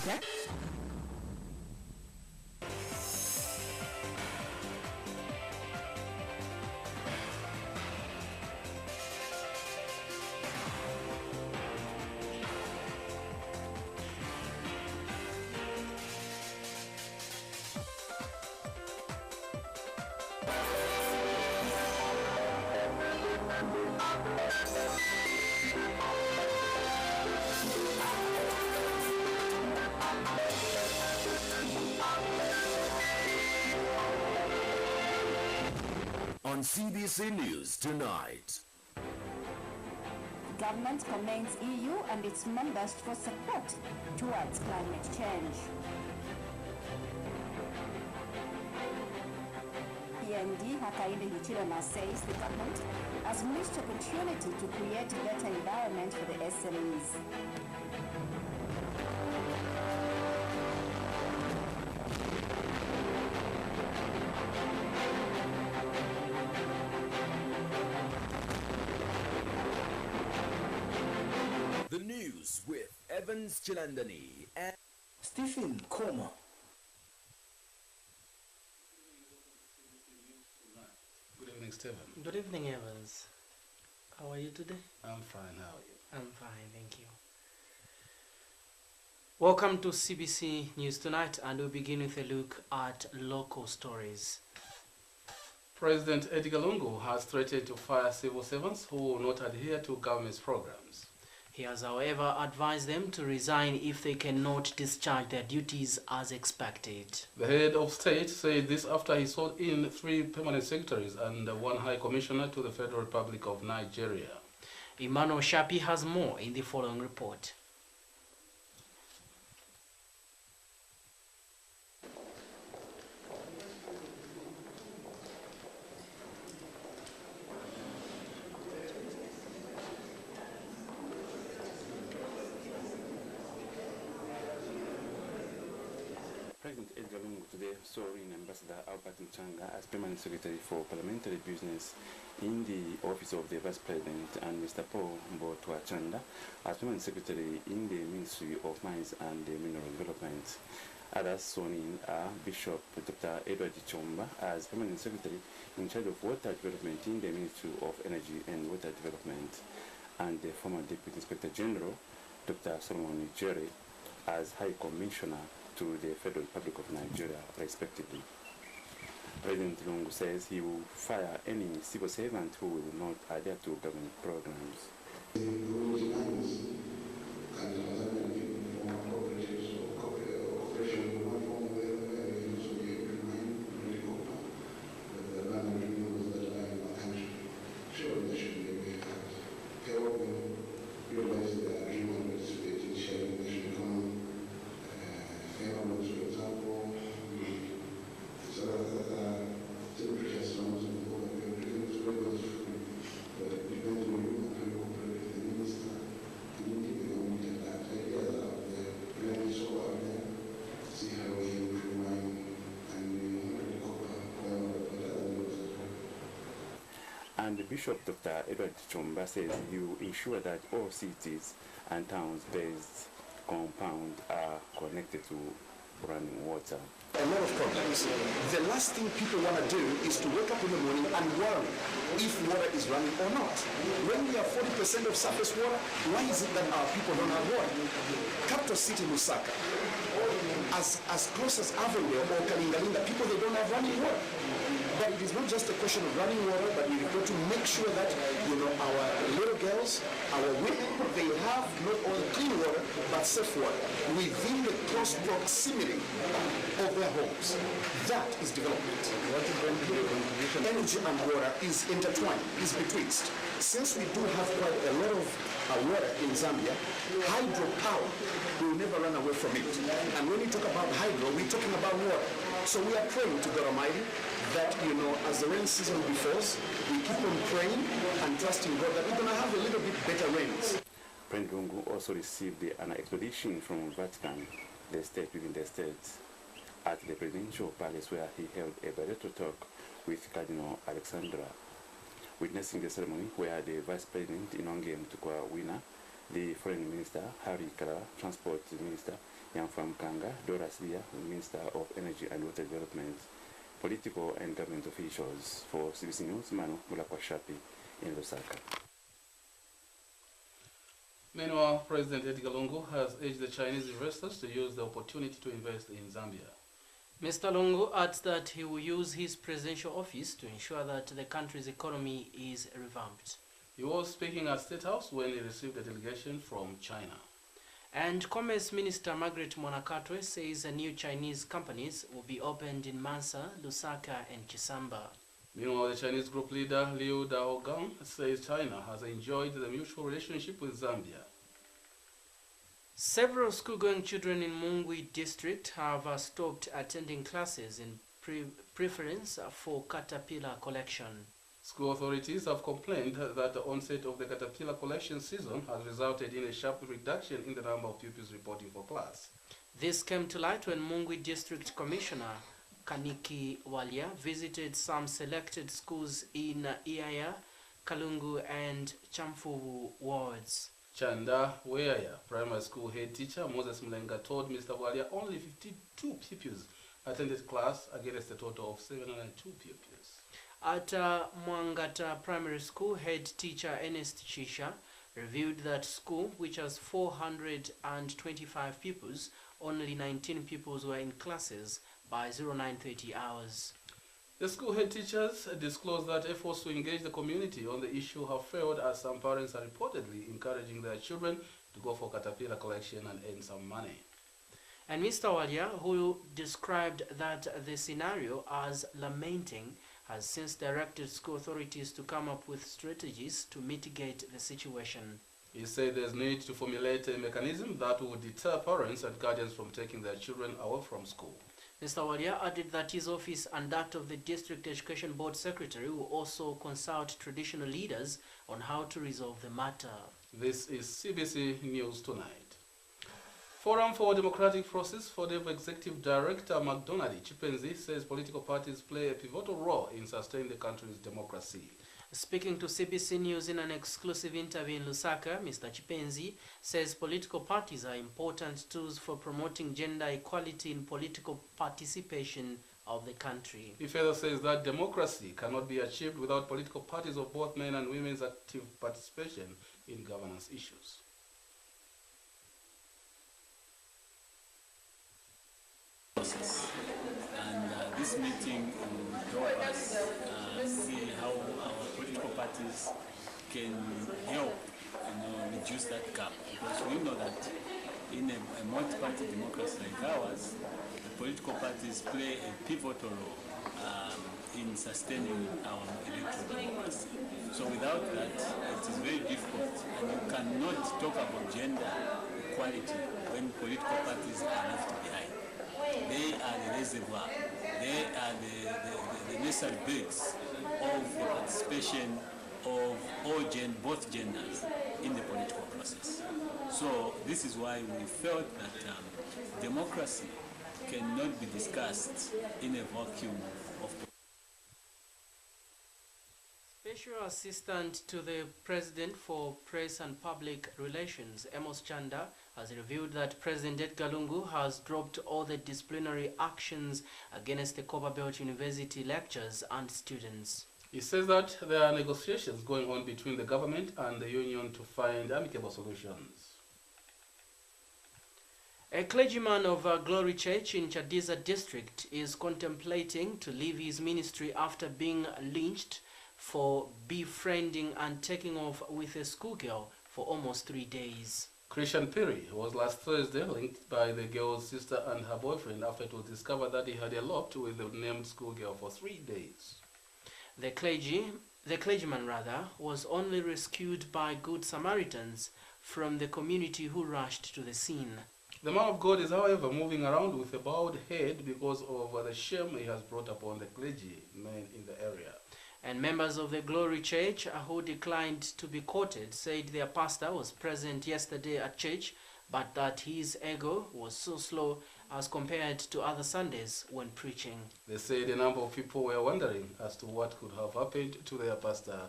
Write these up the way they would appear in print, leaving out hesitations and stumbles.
check. On Cbc News Tonight. The government commends EU and its members for support towards climate change. PND Hakainde Hichilema says the government has missed opportunity to create a better environment for the SMEs. The news with Evans Chilandani and Stephen Koma. Good evening, Stephen. Good evening, Evans. How are you today? I'm fine. How are you? I'm fine, thank you. Welcome to CBC News Tonight, and we'll begin with a look at local stories. President Edgar Lungu has threatened to fire civil servants who will not adhere to government's programs. He has, however, advised them to resign if they cannot discharge their duties as expected. The head of state said this after he sworn in 3 permanent secretaries and 1 high commissioner to the Federal Republic of Nigeria. Emmanuel Shapi has more in the following report. President Edgar Lungu today swore in Ambassador Albert Mchanga as Permanent Secretary for Parliamentary Business in the Office of the Vice President and Mr. Paul Mbotwa Chanda as Permanent Secretary in the Ministry of Mines and Mineral Development. Others sworn in are Bishop Dr. Edward Chomba as Permanent Secretary in charge of Water Development in the Ministry of Energy and Water Development, and the former Deputy Inspector General Dr. Solomon Jerry as High Commissioner to the Federal Republic of Nigeria, respectively. President Lungu says he will fire any civil servant who will not adhere to government programs. And Bishop Dr. Edward Chomba says you ensure that all cities and towns-based compounds are connected to running water. A lot of problems. The last thing people want to do is to wake up in the morning and worry if water is running or not. When we have 40% of surface water, why is it that our people don't have water? Capital City, Lusaka, as close as Avondale or Kalingalinga, people, they don't have running water. But it is not just a question of running water, but we've got to make sure that, our little girls, our women, they have not only clean water, but safe water within the close proximity of their homes. That is development. Energy and water is intertwined, is betwixt. Since we do have quite a lot of water in Zambia, hydropower, we will never run away from it. And when we talk about hydro, we're talking about water. So we are praying to God Almighty that, as the rain season befalls, we keep on praying and trusting God that we're going to have a little bit better rains. President Lungu also received an expedition from Vatican, the state within the states, at the presidential palace where he held a bilateral talk with Cardinal Alexandra. Witnessing the ceremony where the Vice President Inonge Mtukwa Wina the Foreign Minister, Harry Kara, Transport Minister, Yamfam Kanga, Dora Sia, Minister of Energy and Water Development, political and government officials. For Cbc News, Manu Mulakwashapi in Lusaka. Meanwhile, President Edgar Lungu has urged the Chinese investors to use the opportunity to invest in Zambia. Mr. Lungu adds that he will use his presidential office to ensure that the country's economy is revamped. He was speaking at State House when he received a delegation from China. And Commerce Minister Margaret Mwanakatwe says new Chinese companies will be opened in Mansa, Lusaka and Chisamba. Meanwhile, the Chinese group leader Liu Daogang says China has enjoyed the mutual relationship with Zambia. Several school-going children in Mungwi district have stopped attending classes in preference for caterpillar collection. School authorities have complained that the onset of the caterpillar collection season has resulted in a sharp reduction in the number of pupils reporting for class. This came to light when Mungwi District Commissioner Kaniki Walia visited some selected schools in Iaya, Kalungu and Chamfuvu wards. Chanda Weaya primary school head teacher Moses Mlenga told Mr. Walia only 52 pupils attended class against a total of 702 pupils. At Mwangata Primary School, head teacher Ernest Chisha revealed that school, which has 425 pupils, only 19 pupils were in classes by 0930 hours. The school head teachers disclosed that efforts to engage the community on the issue have failed, as some parents are reportedly encouraging their children to go for caterpillar collection and earn some money. And Mr. Walia, who described that the scenario as lamenting, has since directed school authorities to come up with strategies to mitigate the situation. He said there's need to formulate a mechanism that will deter parents and guardians from taking their children away from school. Mr. Walia added that his office and that of the District Education Board Secretary will also consult traditional leaders on how to resolve the matter. This is Cbc News Tonight. Forum for Democratic Process for the Executive Director McDonald Chipenzi says political parties play a pivotal role in sustaining the country's democracy. Speaking to CBC News in an exclusive interview in Lusaka, Mr. Chipenzi says political parties are important tools for promoting gender equality in political participation of the country. He further says that democracy cannot be achieved without political parties of both men and women's active participation in governance issues. And this meeting will help us see how our political parties can help reduce that gap, because we know that in a multi-party democracy like ours, the political parties play a pivotal role in sustaining our electoral democracy. So without that, it is very difficult, and you cannot talk about gender equality when political parties are left behind. They are the reservoir, they are the necessary base of the participation of both genders in the political process. So this is why we felt that democracy cannot be discussed in a vacuum of. Special Assistant to the President for Press and Public Relations, Amos Chanda, has revealed that President Edgar Lungu has dropped all the disciplinary actions against the Copperbelt University lecturers and students. He says that there are negotiations going on between the government and the union to find amicable solutions. A clergyman of Glory Church in Chadiza district is contemplating to leave his ministry after being lynched for befriending and taking off with a schoolgirl for almost 3 days. Christian Perry was last Thursday linked by the girl's sister and her boyfriend after it was discovered that he had eloped with the named schoolgirl for 3 days. The clergyman was only rescued by good Samaritans from the community who rushed to the scene. The man of God is, however, moving around with a bowed head because of the shame he has brought upon the clergymen in the area. And members of the Glory Church who declined to be quoted said their pastor was present yesterday at church, but that his ego was so slow as compared to other Sundays when preaching. They said a number of people were wondering as to what could have happened to their pastor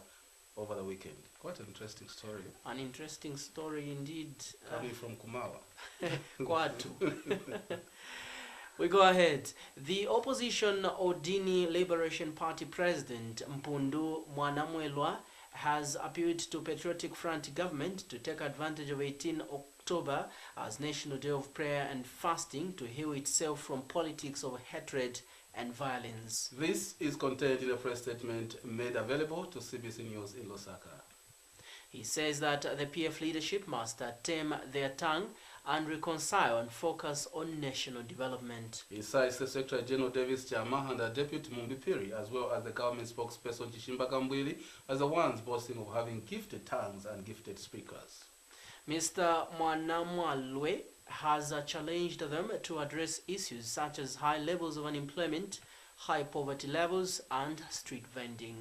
over the weekend. Quite an interesting story. An interesting story indeed. Coming from Kumawa. Kwatu. We go ahead. The opposition Odini Liberation Party president Mpundu Mwanamwelwa has appealed to Patriotic Front government to take advantage of 18 October as National Day of Prayer and Fasting to heal itself from politics of hatred and violence. This is contained in a press statement made available to CBC News in Lusaka. He says that the PF leadership must tame their tongue and reconcile and focus on national development. He cites the Secretary General Davis Chama and the Deputy Mumbipiri, as well as the government spokesperson Chishimba Kambwili, as the ones boasting of having gifted tongues and gifted speakers. Mr. Mwanamwalwe has challenged them to address issues such as high levels of unemployment, high poverty levels, and street vending.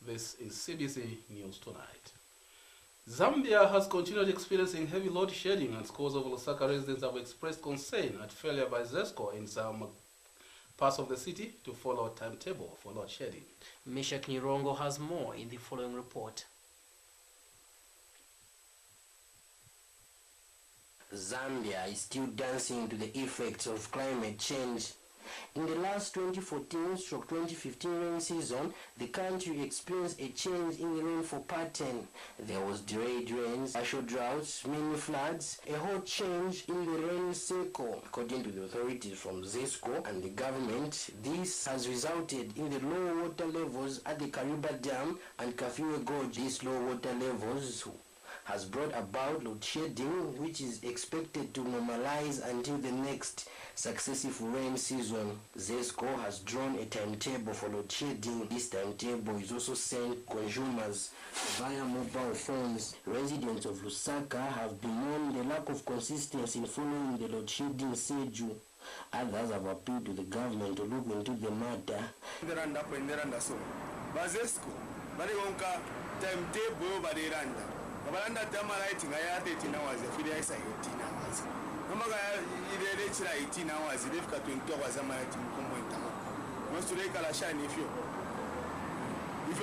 This is CBC News Tonight. Zambia has continued experiencing heavy load shedding, and scores of Lusaka residents have expressed concern at failure by ZESCO in some parts of the city to follow a timetable for load shedding. Meshach Nirongo has more in the following report. Zambia is still dancing to the effects of climate change. In the last 2014-2015 rain season, the country experienced a change in the rainfall pattern. There was delayed rains, partial droughts, many floods, a whole change in the rain cycle. According to the authorities from ZESCO and the government, this has resulted in the low water levels at the Kariba Dam and Kafiwe Gorge. These low water levels has brought about load shedding, which is expected to normalize until the next successive rain season. ZESCO has drawn a timetable for load shedding. This timetable is also sent consumers via mobile phones. Residents of Lusaka have bemoaned the lack of consistency in following the load shedding schedule. Others have appealed to the government to look into the matter. Balanda tamaraiti ngaya 18 hours afiri isa 18 hours nomaga ile chira 18 hours ilefika 20 hours amaraiti mkombo ntama most reka la shani ifyo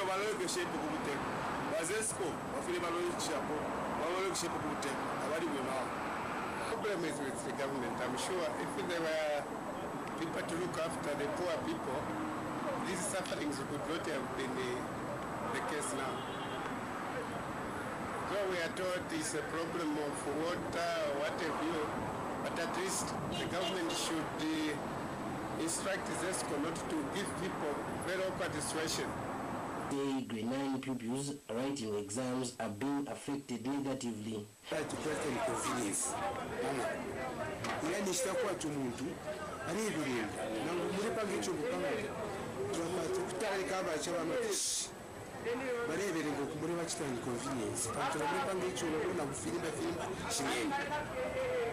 baloke shape kubute bazesco afiri baloke chapo baloke shape kubute abali wema. Problem is with the government. I'm sure if there were people to look after the poor people, these sufferings would not have been the case now. So we are told it's a problem of water or what have you, but at least the government should instruct ZESCO not to give people very awkward situation. The grade 9 pupils writing exams are being affected negatively. Barebere ngo kumuri bakitanga inconvenience patulabipanga icyuno na gufirimba shingeni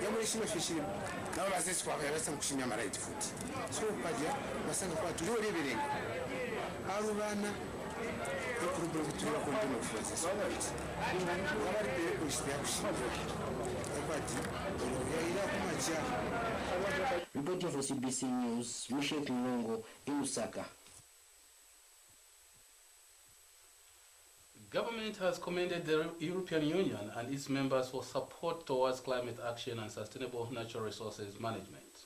yamuri shima fishiri nabo bazisi kwa yabasa kushinya right foot so kajya basanga kwa turi barebere abo bana kurubura kuturi bakombe no fuza so abari bere kushya kushinya abati yaira kumacha. Reporting for CBC News, Meshach Nirongo in Lusaka. Government has commended the European Union and its members for support towards climate action and sustainable natural resources management.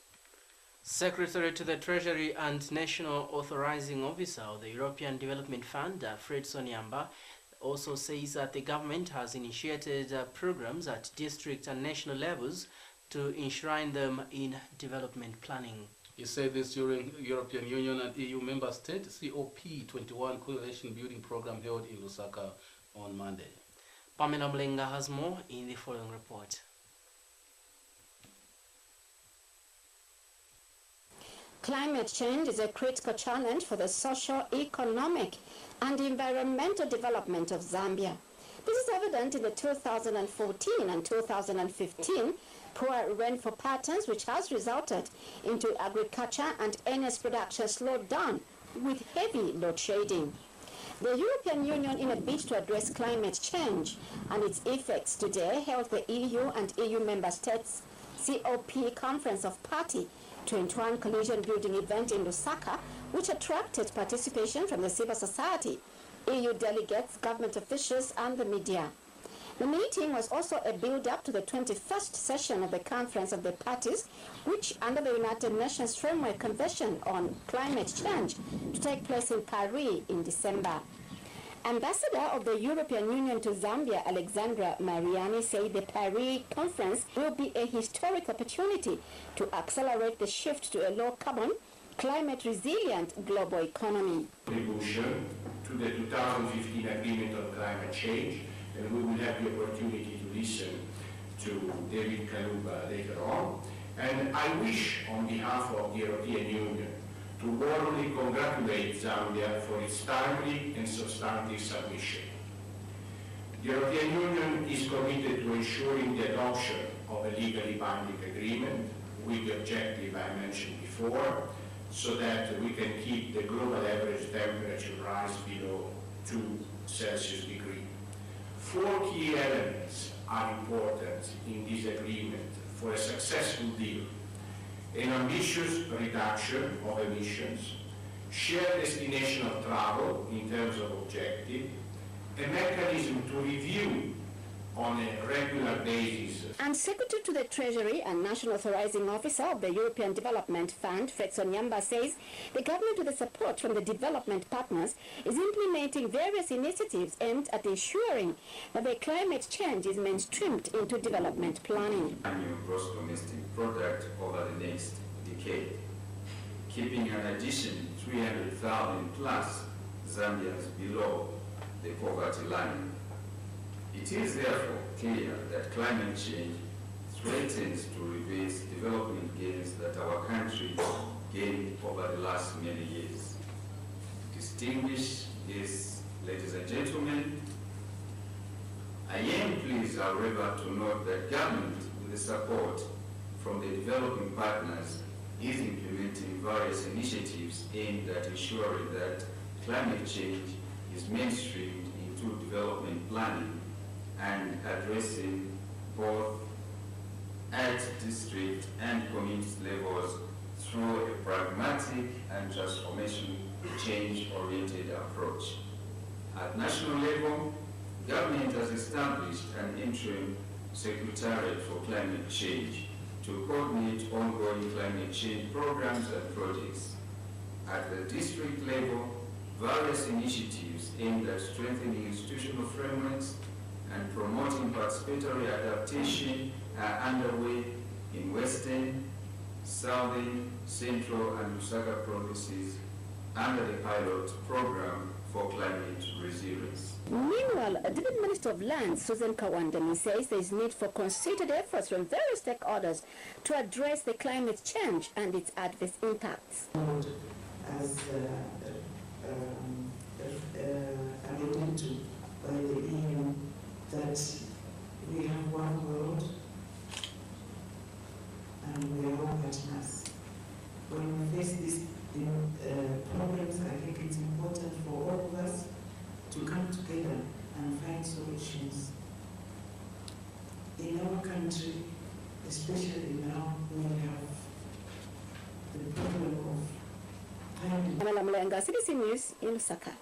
Secretary to the Treasury and National Authorizing Officer of the European Development Fund, Fred Sonyamba, also says that the government has initiated programs at district and national levels to enshrine them in development planning. He said this during European Union and EU member state COP21 coalition building program held in Lusaka on Monday. Pamela Mlenga has more in the following report. Climate change is a critical challenge for the social, economic, and environmental development of Zambia. This is evident in the 2014 and 2015 poor rainfall patterns, which has resulted into agriculture and energy production slowed down with heavy load shedding. The European Union, in a bid to address climate change and its effects today, held the EU and EU member states COP Conference of Party 21 collision building event in Lusaka, which attracted participation from the civil society, EU delegates, government officials and the media. The meeting was also a build-up to the 21st session of the Conference of the Parties, which, under the United Nations Framework Convention on Climate Change, to take place in Paris in December. Ambassador of the European Union to Zambia, Alexandra Mariani, said the Paris conference will be a historic opportunity to accelerate the shift to a low-carbon, climate-resilient global economy. Contribution to the 2015 Agreement on Climate Change, and we will have the opportunity to listen to David Kaluba later on. And I wish, on behalf of the European Union, to warmly congratulate Zambia for its timely and substantive submission. The European Union is committed to ensuring the adoption of a legally binding agreement with the objective I mentioned before, so that we can keep the global average temperature rise below 2 Celsius degrees. 4 key elements are important in this agreement for a successful deal: an ambitious reduction of emissions, shared destination of travel in terms of objective, a mechanism to review on a regular basis. And Secretary to the Treasury and National Authorizing Officer of the European Development Fund, Fredson Nyamba, says the government, with the support from the development partners, is implementing various initiatives aimed at ensuring that the climate change is mainstreamed into development planning. Annual gross domestic product over the next decade, keeping an addition 300,000 plus Zambians below the poverty line. It is therefore clear that climate change threatens to reverse development gains that our country gained over the last many years. Distinguished guests, ladies and gentlemen, I am pleased, however, to note that government, with the support from the developing partners, is implementing various initiatives aimed at ensuring that climate change is mainstreamed into development planning and addressing both at district and community levels through a pragmatic and transformation change-oriented approach. At national level, government has established an interim secretariat for climate change to coordinate ongoing climate change programs and projects. At the district level, various initiatives aimed at strengthening institutional frameworks and promoting participatory adaptation are underway in Western, Southern, Central and Lusaka provinces under the pilot program for climate resilience. Meanwhile, Deputy Minister of Lands, Susan Kawandani, says there is need for concerted efforts from various stakeholders to address the climate change and its adverse impacts. As alluded to by the EU, that we have one world and we are all partners. When we face these problems, I think it's important for all of us to come together and find solutions. In our country, especially now, we have the problem of climate. Amala Mulenga, Cbc News in Lusaka.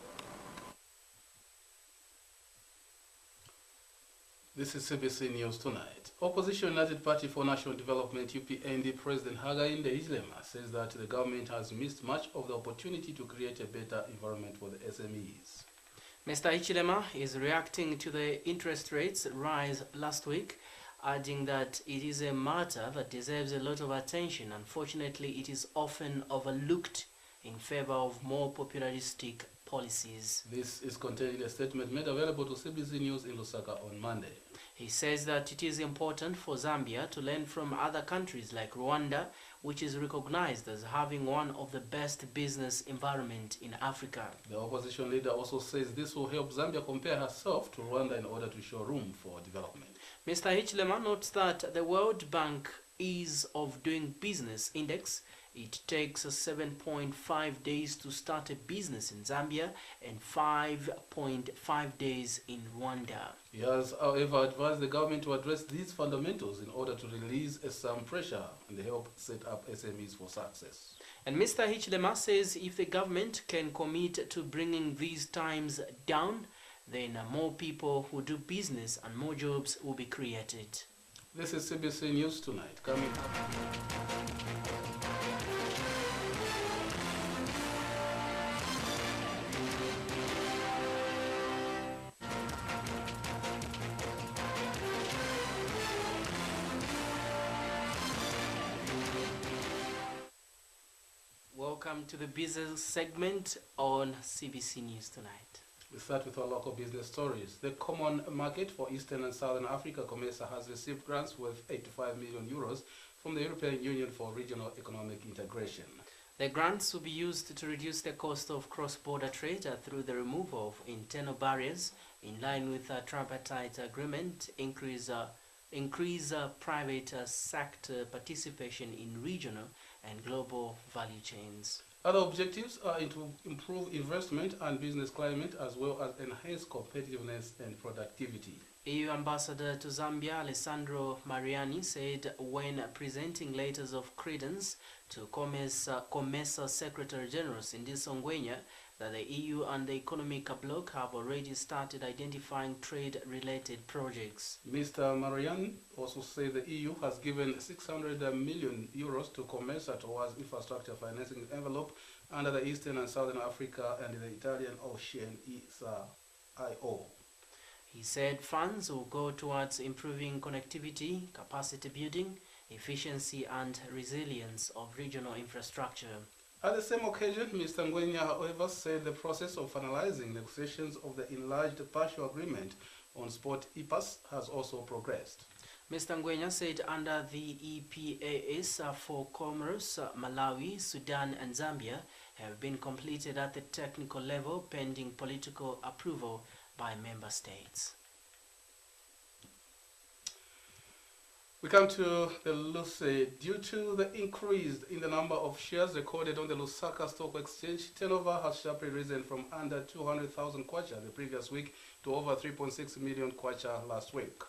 This is Cbc News Tonight. Opposition United Party for National Development UPND President Hakainde Hichilema says that the government has missed much of the opportunity to create a better environment for the SMEs. Mr. Hichilema is reacting to the interest rates rise last week, adding that it is a matter that deserves a lot of attention. Unfortunately, it is often overlooked in favor of more popularistic policies. This is contained in a statement made available to Cbc News in Lusaka on Monday. He says that it is important for Zambia to learn from other countries like Rwanda, which is recognized as having one of the best business environment in Africa. The opposition leader also says this will help Zambia compare herself to Rwanda in order to show room for development. Mr. Hichilema notes that the World Bank Ease of Doing Business Index It takes 7.5 days to start a business in Zambia and 5.5 days in Rwanda. He has, however, advised the government to address these fundamentals in order to release some pressure and help set up SMEs for success. And Mr. Hichlema says if the government can commit to bringing these times down, then more people will do business and more jobs will be created. This is Cbc News Tonight. Coming up. Welcome to the business segment on Cbc News Tonight. We start with our local business stories. The Common Market for Eastern and Southern Africa, COMESA, has received grants worth 85 million euros from the European Union for regional economic integration. The grants will be used to reduce the cost of cross-border trade through the removal of internal barriers in line with the tripartite agreement, increase private sector participation in regional and global value chains. Other objectives are to improve investment and business climate as well as enhance competitiveness and productivity. EU Ambassador to Zambia Alessandro Mariani said when presenting letters of credence to COMESA Secretary General Cindy Songwenya that the EU and the economic bloc have already started identifying trade-related projects. Mr. Mariani also said the EU has given 600 million euros to COMESA towards infrastructure financing envelope under the Eastern and Southern Africa and the Italian Ocean IO. He said funds will go towards improving connectivity, capacity building, efficiency and resilience of regional infrastructure. At the same occasion, Mr. Ngwenya, however, said the process of finalizing negotiations of the enlarged partial agreement on sport EPAS has also progressed. Mr. Ngwenya said under the EPAS for Comoros, Malawi, Sudan and Zambia have been completed at the technical level pending political approval by member states. We come to the LUSE. Due to the increase in the number of shares recorded on the Lusaka Stock Exchange, turnover has sharply risen from under 200,000 kwacha the previous week to over 3.6 million kwacha last week.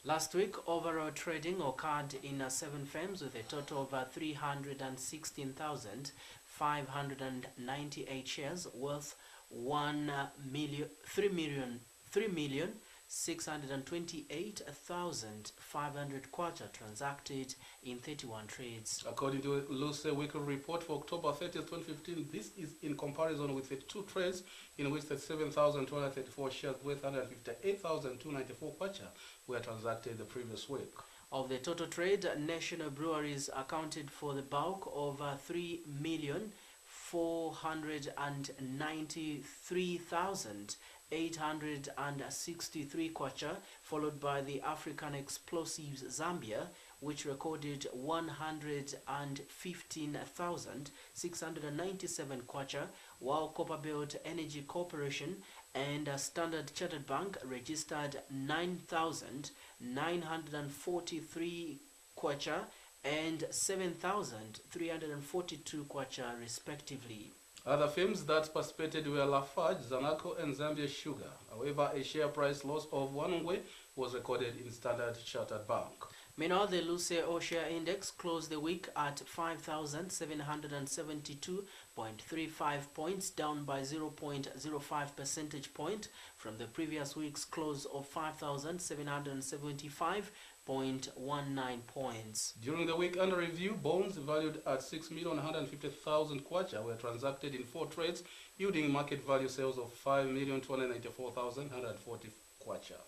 Last week, overall trading occurred in 7 firms with a total of 316,598 shares worth 3,628,500 kwacha transacted in 31 trades. According to LUSE weekly report for October 30, 2015, this is in comparison with the 2 trades in which the 7,234 shares worth 158,294 kwacha were transacted the previous week. Of the total trade, national breweries accounted for the bulk of 3,493,863 kwacha, followed by the African Explosives Zambia, which recorded 115,697 kwacha, while Copperbelt Energy Corporation and Standard Chartered Bank registered 9,943 kwacha and 7,342 kwacha respectively. Other firms that participated were Lafarge, Zanaco and Zambia Sugar. However, a share price loss of 1 ngwe was recorded in Standard Chartered Bank. Meanwhile, the LUSE All-Share Index closed the week at 5,772.35 points, down by 0.05 percentage point from the previous week's close of 5,775.19 points. During the week under review, bonds valued at 6,150,000 kwacha were transacted in 4 trades, yielding market value sales of 5,294,140 kwacha.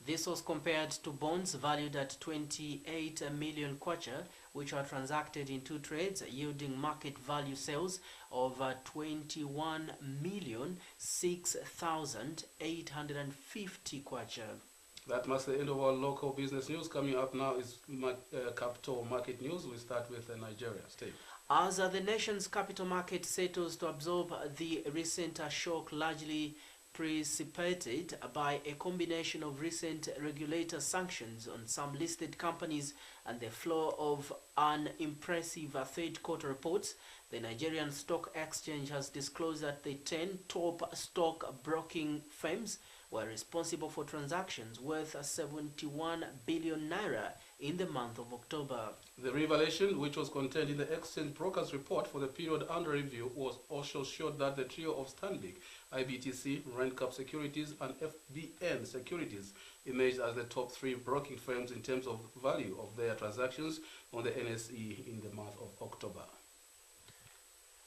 This was compared to bonds valued at 28 million kwacha, which were transacted in 2 trades, yielding market value sales of 21,006,850 kwacha. That marks the end of our local business news. Coming up now is capital market news. We start with Nigeria. Steve. As the nation's capital market settles to absorb the recent shock largely precipitated by a combination of recent regulator sanctions on some listed companies and the flow of unimpressive third-quarter reports. The Nigerian Stock Exchange has disclosed that the 10 top stock broking firms were responsible for transactions worth 71 billion naira in the month of October. The revelation, which was contained in the exchange brokers report for the period under review, was also showed that the trio of Stanbic, IBTC, RentCap Securities and FBN Securities emerged as the top 3 broking firms in terms of value of their transactions on the NSE in the month of October.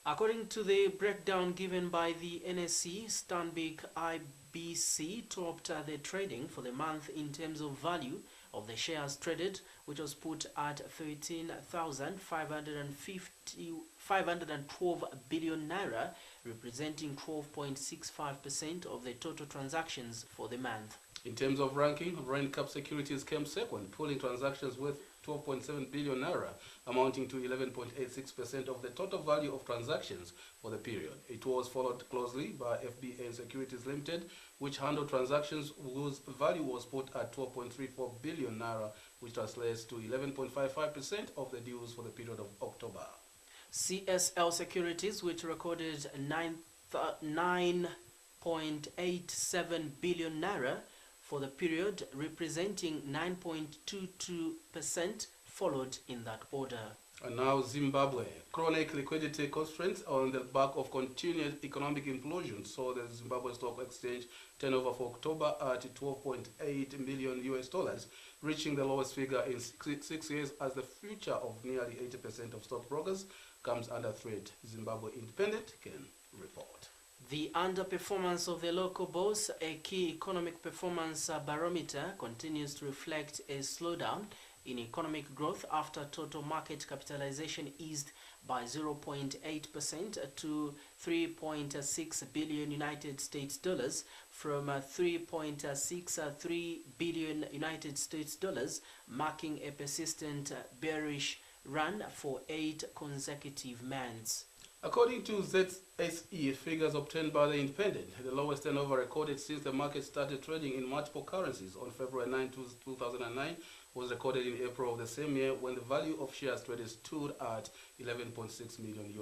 According to the breakdown given by the NSE, Stanbic IBC topped the trading for the month in terms of value of the shares traded, which was put at 13,512 billion naira, representing 12.65% of the total transactions for the month. In terms of ranking, RentCap Securities came second, pulling transactions worth 12.7 billion naira, amounting to 11.86% of the total value of transactions for the period. It was followed closely by FBN Securities Limited, which handled transactions whose value was put at 12.34 billion naira, which translates to 11.55% of the deals for the period of October. CSL Securities, which recorded 9.87 billion naira for the period, representing 9.22%, followed in that order. And now Zimbabwe. Chronic liquidity constraints on the back of continued economic implosion saw the Zimbabwe Stock Exchange turnover for October at $12.8 million, reaching the lowest figure in 6 years as the future of nearly 80% of stockbrokers comes under threat. Zimbabwe Independent can report. The underperformance of the local bourse, a key economic performance barometer, continues to reflect a slowdown in economic growth after total market capitalization eased by 0.8% to 3.6 billion United States dollars from 3.63 billion United States dollars, marking a persistent bearish run for 8 consecutive months. According to ZSE figures obtained by the Independent, the lowest turnover recorded since the market started trading in multiple currencies on February 9, 2009 was recorded in April of the same year, when the value of shares traded stood at $11.6 million.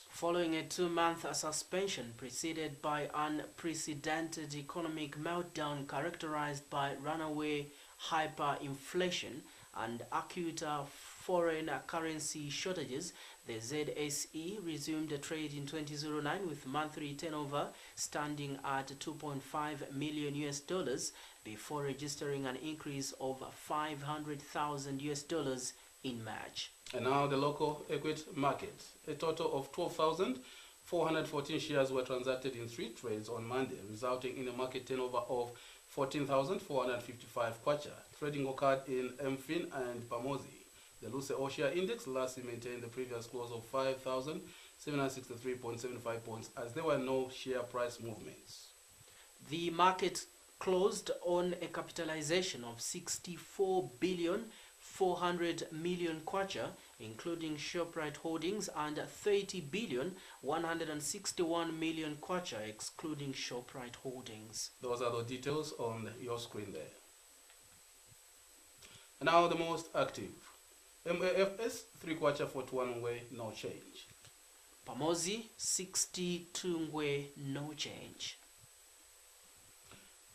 Following a 2-month suspension preceded by unprecedented economic meltdown characterized by runaway hyperinflation and acute foreign currency shortages, the ZSE resumed the trade in 2009 with monthly turnover standing at $2.5 million before registering an increase of $500,000 in March. And now the local equity market. A total of 12,414 shares were transacted in 3 trades on Monday, resulting in a market turnover of 14,455 kwacha. Trading occurred in Mfin and Pamozi. The Luce Oshia Index lastly maintained the previous close of 5,763.75 points as there were no share price movements. The market closed on a capitalization of 64 billion 400 million kwacha, including Shoprite Holdings, and 30 billion 161 million kwacha, excluding Shoprite Holdings. Those are the details on your screen there. And now the most active. MAFS 3 kwacha 41 ngwe, no change. Pamozi 62 ngwe, no change.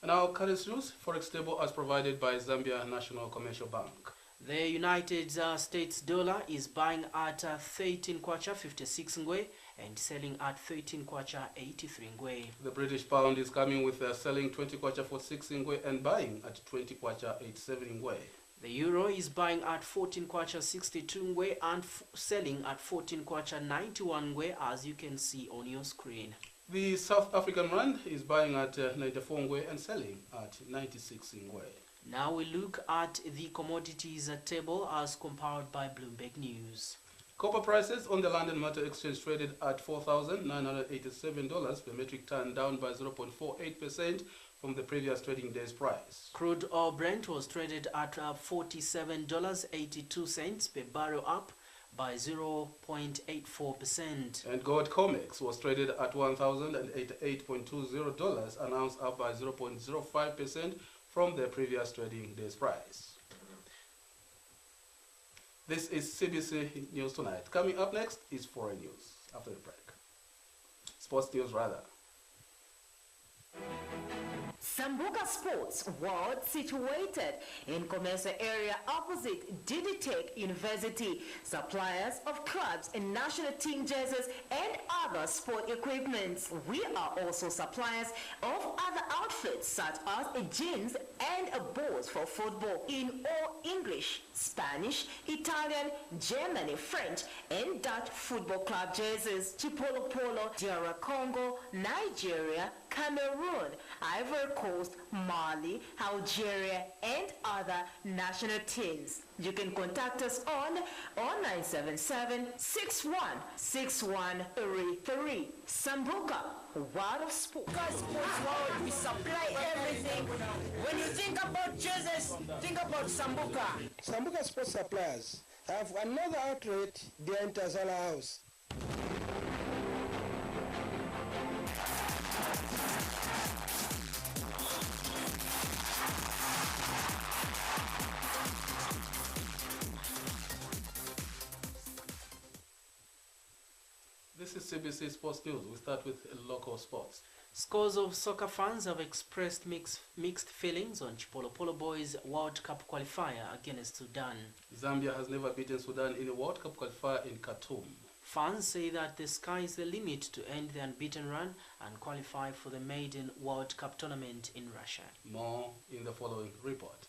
And now currency news, forex table as provided by Zambia National Commercial Bank. The United States dollar is buying at 13 kwacha 56 ngwe and selling at 13 kwacha 83 ngwe. The British pound is coming with selling 20 kwacha 46 ngwe and buying at 20 kwacha 87 ngwe. The euro is buying at 14 kwacha 62 ngwe and selling at 14 kwacha 91 ngwe, as you can see on your screen. The South African rand is buying at 94 ngwe and selling at 96 ngwe. Now we look at the commodities table as compiled by Bloomberg News. Copper prices on the London Metal Exchange traded at $4,987 per metric ton, down by 0.48% from the previous trading day's price. Crude oil Brent was traded at $47.82 per barrel, up by 0.84%. And gold COMEX was traded at $1,088.20, an ounce, up by 0.05% from the previous trading day's price. This is CBC News Tonight. Coming up next is foreign news after the break. Sports news, rather. Sambuca Sports World, situated in Commercial area opposite Digitech University, suppliers of clubs and national team jerseys and other sport equipment. We are also suppliers of other outfits such as jeans and balls for football in all English, Spanish, Italian, German, French and Dutch football club jerseys. Chipolo Polo, DR Congo, Nigeria, Cameroon, Ivory Coast, Mali, Algeria, and other national teams. You can contact us on 0977-616133. Sambuca, World of Sport. Sports World, we supply everything. When you think about jerseys, think about Sambuca. Sambuca Sports Suppliers have another outlet there in Tazala House. This is CBC Sports News. We start with local sports. Scores of soccer fans have expressed mixed feelings on Chipolo Polo Boys World Cup qualifier against Sudan. Zambia has never beaten Sudan in a World Cup qualifier in Khartoum. Fans say that the sky is the limit to end the unbeaten run and qualify for the maiden World Cup tournament in Russia. More in the following report.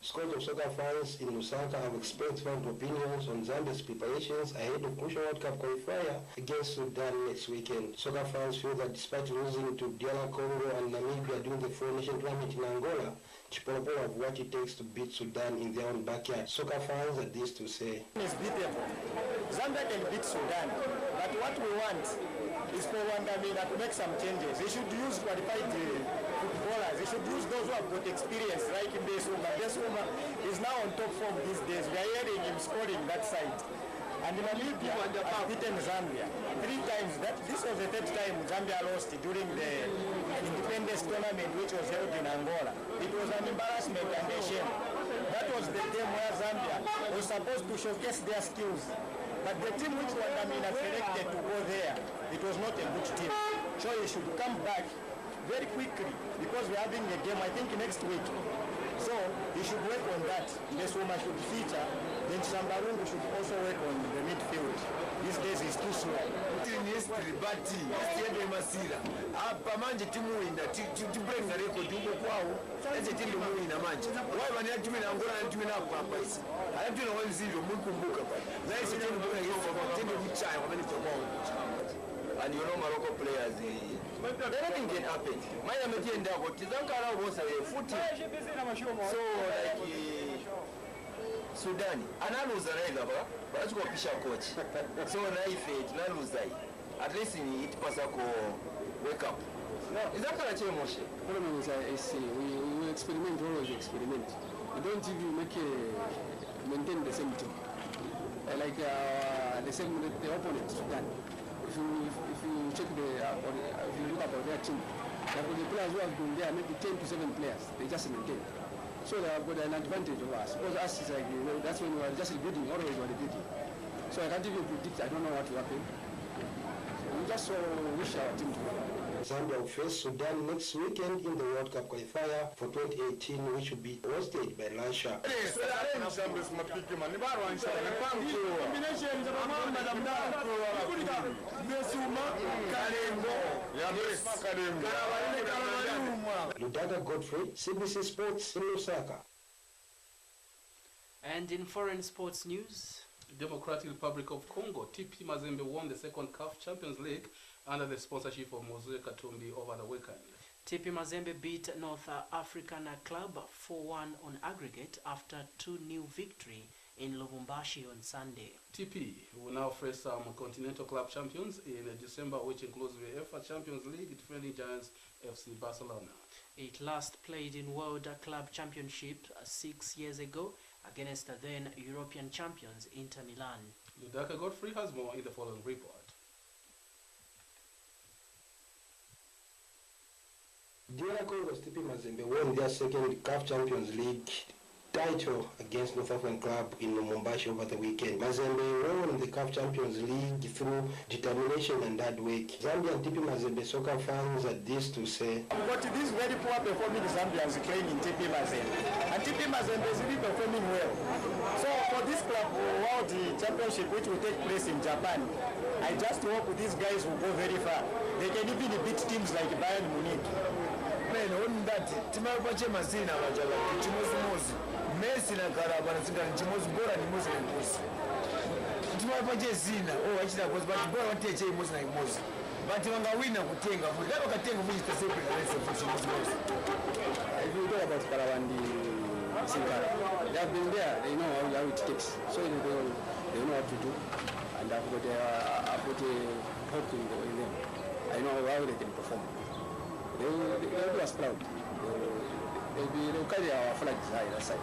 Scores of soccer fans in Lusaka have expressed strong opinions on Zambia's preparations ahead of crucial World Cup qualifier against Sudan next weekend. Soccer fans feel that despite losing to DR Congo and Namibia during the four-nation tournament in Angola, Chipolo Polo have what it takes to beat Sudan in their own backyard. Soccer fans had this to say. It's beatable. Zambia can beat Sudan, but what we want is for Wandamina to make some changes. They should use qualified footballers. They should use those who have got experience, like in Besuma. Besuma is now on top form these days. We are hearing him scoring that side. And Namibia has beaten Zambia 3 times. This was the 3rd time Zambia lost during the independence tournament which was held in Angola. It was an embarrassment and a shame. That was the game where Zambia was supposed to showcase their skills. But the team which Wandamina selected to go there, it was not a good team. So he should come back very quickly because we're having a game, I think, next week. So he should work on that. Nesoma should feature. Then Sambarungu should also work on the midfield. These days he's too slow. Manje timu ina tibrenga record huko kwao eze timu ina manje wao bani timu ina Angola na timu ina hapa hizi alafu na wale zero mkumbuka pale na hizo timu bora hizo timu mchaya wameni tokao and you know Morocco players anything can happen maya metienda kwa tizankara bosa futi so like Sudan analuza rega ba basi kupisha coach so na ife tunaluza at least it pasa ko wake up. Is that kind of emotion? Problem is, we experiment, always experiment. We don't even maintain the same team. Like the same, the opponent, Sudan. If you check if you look about their team, the players who have been there, maybe 10 to 7 players, they just maintain. So they have got an advantage of us. Because us is like, that's when we are just rebuilding, always we are rebuilding. So I can't even predict, I don't know what will happen. We just wish our team to win. Zambia will face Sudan next weekend in the World Cup qualifier for 2018, which will be hosted by Russia. Ludanga Godfrey, CBC Sports in Lusaka. And in foreign sports news, Democratic Republic of Congo, TP Mazembe won the second CAF Champions League under the sponsorship of Moses Katumbi over the weekend. TP Mazembe beat North African club 4-1 on aggregate after 2-0 victory in Lubumbashi on Sunday. TP will now face some continental club champions in December, which includes the UEFA Champions League defending giants FC Barcelona. It last played in World Club Championship 6 years ago against the then European champions Inter Milan. Ludaka Godfrey has more in the following report. DR Congo's TP Mazembe won their second CAF Champions League title against North African club in Lubumbashi over the weekend. Mazembe won the CAF Champions League through determination and hard work. Zambian TP Mazembe soccer fans had this to say. But these very poor performing Zambians playing in TP Mazembe. And TP Mazembe is really performing well. So for this club World Championship which will take place in Japan, I just hope these guys will go very far. They can even beat teams like Bayern Munich. Man, on that, Timapache Masina, Chimosi, Messi na Karabana, Chimosi Bora, and Mosi and Mosi. Timapache Zina, oh, actually, I was but Bora take a Mosi like Mosi. But Wanga would take a never can take a visit to say the rest of Chimosi. If you talk about Karawandi, they have been there, they know how it takes. So they know what to do. And I've got a hope in them. I know how they can perform. They'll do us proud. They'll carry our flags high that side.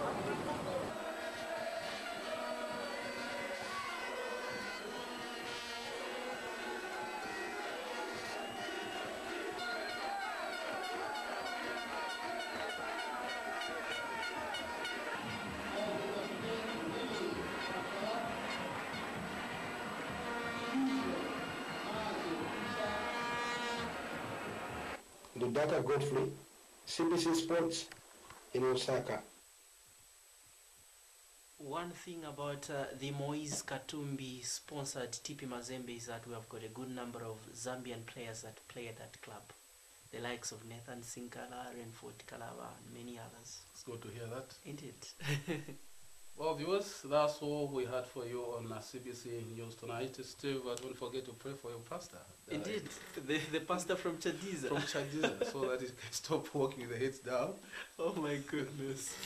Ludaka Godfrey, CBC Sports in Osaka. One thing about the Moise Katumbi sponsored TP Mazembe is that we have got a good number of Zambian players that play at that club. The likes of Nathan Sinkala, Renford Kalaba, and many others. It's good to hear that. Indeed. Well, viewers, that's all we had for you on CBC News Tonight. Steve, don't forget to pray for your pastor. Indeed, the pastor from Chadiza. From Chadiza, so that he can stop walking with the heads down. Oh my goodness.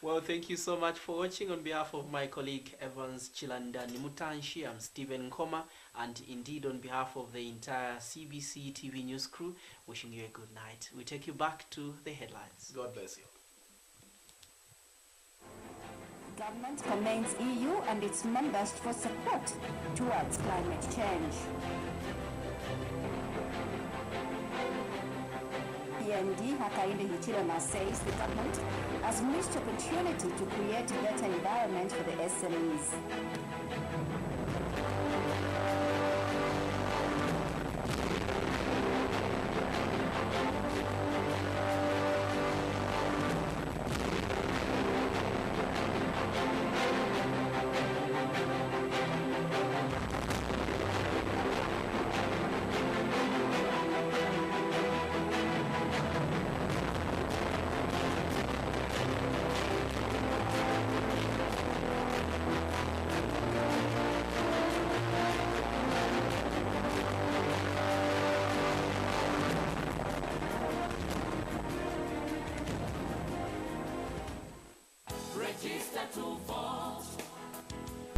Well, thank you so much for watching. On behalf of my colleague Evans Chilandani Mutanshi, I'm Stephen Nkoma, and indeed on behalf of the entire CBC TV News crew, wishing you a good night. We take you back to the headlines. God bless you. Government commends EU and its members for support towards climate change. PND Hakainde Hichilema says the government has missed opportunity to create a better environment for the SMEs.